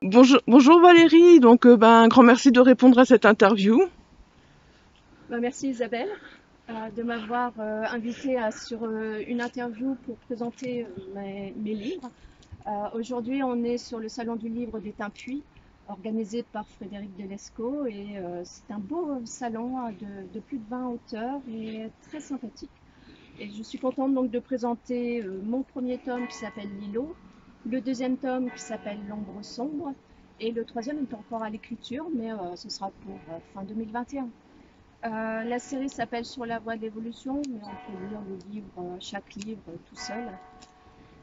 Bonjour Valérie, donc un grand merci de répondre à cette interview. Merci Isabelle de m'avoir invitée sur une interview pour présenter mes livres. Aujourd'hui, on est sur le Salon du Livre d'Étain-Puy, organisé par Frédéric Delesco, et c'est un beau salon de plus de 20 auteurs et très sympathique. Et je suis contente donc de présenter mon premier tome qui s'appelle Lilo, le deuxième tome qui s'appelle L'ombre sombre, et le troisième est encore à l'écriture, mais ce sera pour fin 2021. La série s'appelle Sur la voie de l'évolution, mais on peut lire le livre, chaque livre tout seul.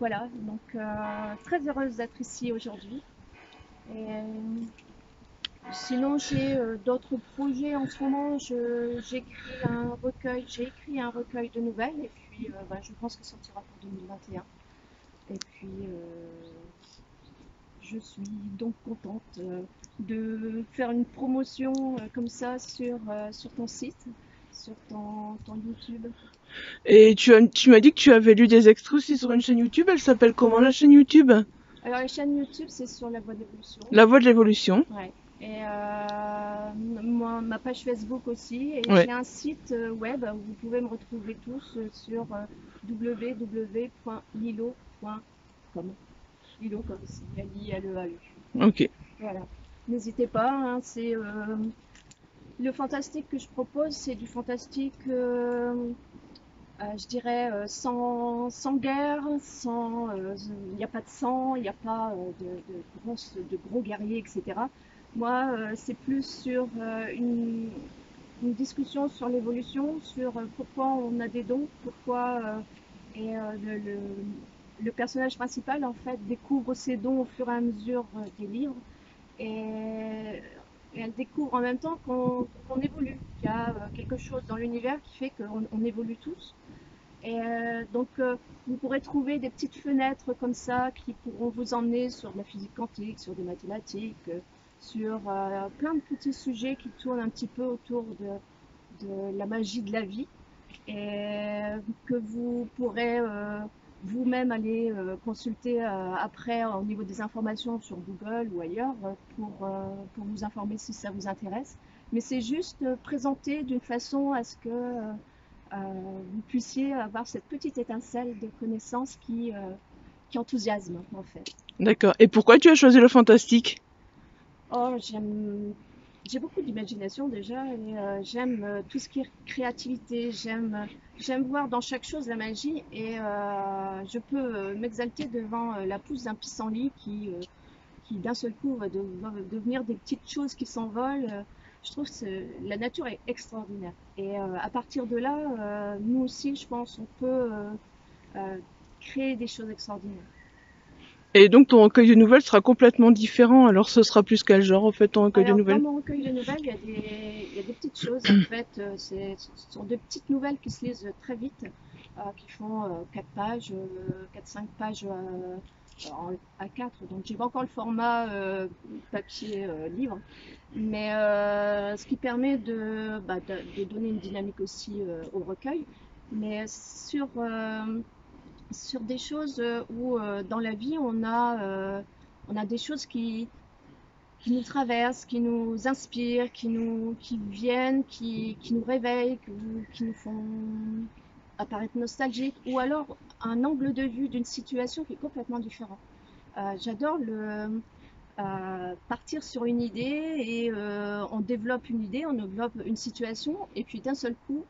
Voilà, donc très heureuse d'être ici aujourd'hui. Et, sinon, j'ai d'autres projets en ce moment. J'ai écrit un recueil de nouvelles, et puis je pense qu'il sortira pour 2021. Et puis, je suis donc contente de faire une promotion comme ça sur ton site, sur ton YouTube. Et tu m'as dit que tu avais lu des extraits aussi sur une chaîne YouTube, elle s'appelle comment la chaîne YouTube? Alors, la chaîne YouTube, c'est sur la voie d'évolution. La Voie de l'évolution. Ouais. Et ma page Facebook aussi. Et Ouais, j'ai un site web où vous pouvez me retrouver tous sur www.lilo.com. Lilo comme si, L-I-L-E-A-U. ok. Voilà. N'hésitez pas, hein, c'est le fantastique que je propose, c'est du fantastique, je dirais, sans guerre, il n'y a pas de sang, il n'y a pas de gros guerriers, etc. Moi, c'est plus sur une discussion sur l'évolution, sur pourquoi on a des dons, pourquoi et le personnage principal en fait découvre ses dons au fur et à mesure des livres et, et elle découvre en même temps qu'on évolue, qu'il y a quelque chose dans l'univers qui fait qu'on évolue tous. Et vous pourrez trouver des petites fenêtres comme ça qui pourront vous emmener sur de la physique quantique, sur des mathématiques, sur plein de petits sujets qui tournent un petit peu autour de la magie de la vie et que vous pourrez vous-même aller consulter après au niveau des informations sur Google ou ailleurs pour vous informer si ça vous intéresse. Mais c'est juste présenté d'une façon à ce que vous puissiez avoir cette petite étincelle de connaissance qui enthousiasme en fait. D'accord. Et pourquoi tu as choisi le fantastique? Oh, j'ai beaucoup d'imagination déjà et j'aime tout ce qui est créativité. J'aime voir dans chaque chose la magie et je peux m'exalter devant la pousse d'un pissenlit qui d'un seul coup va devenir des petites choses qui s'envolent. Je trouve que la nature est extraordinaire. Et à partir de là, nous aussi, je pense, on peut euh, créer des choses extraordinaires. Et donc ton recueil de nouvelles sera complètement différent, alors ce sera plus quel genre en fait ton recueil de Alors, dans nouvelles? mon recueil de nouvelles, il y a des petites choses. En fait, ce sont des petites nouvelles qui se lisent très vite, qui font 4 pages, 4-5 pages à 4. Donc, j'ai pas encore le format papier livre. Mais ce qui permet de donner une dynamique aussi au recueil. Mais sur des choses où dans la vie, on a des choses qui nous traversent, qui nous inspirent, qui viennent, qui nous réveillent, qui nous font apparaître nostalgiques, ou alors un angle de vue d'une situation qui est complètement différent. J'adore partir sur une idée et on développe une idée, on développe une situation, et puis d'un seul coup,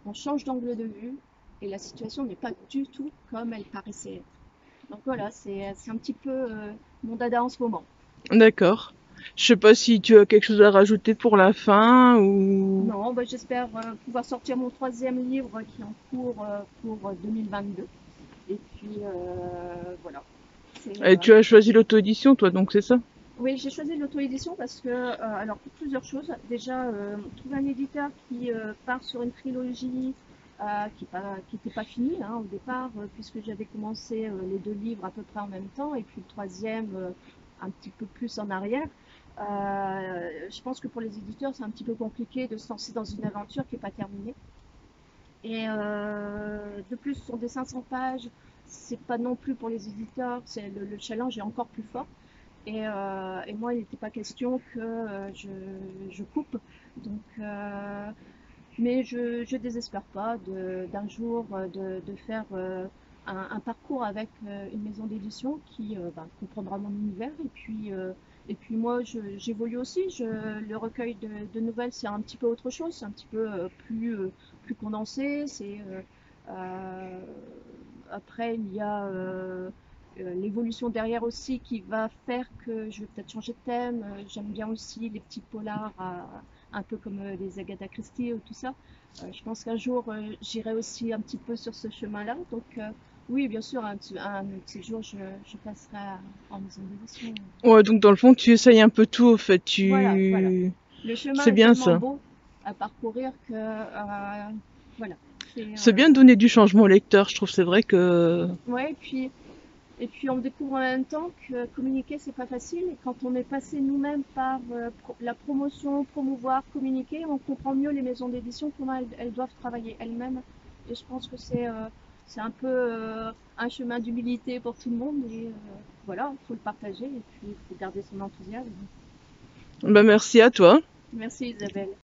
on change d'angle de vue et la situation n'est pas du tout comme elle paraissait être. Donc voilà, c'est un petit peu mon dada en ce moment. D'accord. Je sais pas si tu as quelque chose à rajouter pour la fin ou... Non, j'espère pouvoir sortir mon troisième livre qui est en cours pour 2022. Et puis voilà. C'est, Et tu as choisi l'auto-édition toi, donc c'est ça? Oui, j'ai choisi l'auto-édition parce que, alors pour plusieurs choses. Déjà, trouver un éditeur qui part sur une trilogie qui n'était pas finie hein, au départ, puisque j'avais commencé les deux livres à peu près en même temps, et puis le troisième un petit peu plus en arrière. Je pense que pour les éditeurs, c'est un petit peu compliqué de se lancer dans une aventure qui n'est pas terminée. Et de plus, sur des 500 pages, c'est pas non plus pour les éditeurs, le challenge est encore plus fort. Et moi, il n'était pas question que je coupe. Donc, mais je désespère pas d'un jour de faire un parcours avec une maison d'édition qui ben, comprendra mon univers. Et puis moi, j'évolue aussi. Le recueil de nouvelles, c'est un petit peu autre chose. C'est un petit peu plus condensé. Euh, Après, il y a l'évolution derrière aussi qui va faire que je vais peut-être changer de thème. J'aime bien aussi les petits polars, un peu comme les Agatha Christie ou tout ça. Je pense qu'un jour, j'irai aussi un petit peu sur ce chemin-là. Donc, oui, bien sûr, un de ces jours, je passerai en maison d'édition. Ouais, donc dans le fond, tu essayes un peu tout, au fait. Voilà, voilà. Le chemin C'est est bien tellement ça. beau à parcourir que, voilà. C'est, C'est bien de donner du changement au lecteur, je trouve. C'est vrai que... ouais, et puis on découvre en même temps que communiquer, c'est pas facile. Et quand on est passé nous-mêmes par la promotion, promouvoir, communiquer, on comprend mieux les maisons d'édition, comment elles doivent travailler elles-mêmes. Et je pense que c'est un peu un chemin d'humilité pour tout le monde. Et voilà, il faut le partager et puis il faut garder son enthousiasme. Bah, merci à toi. Merci Isabelle.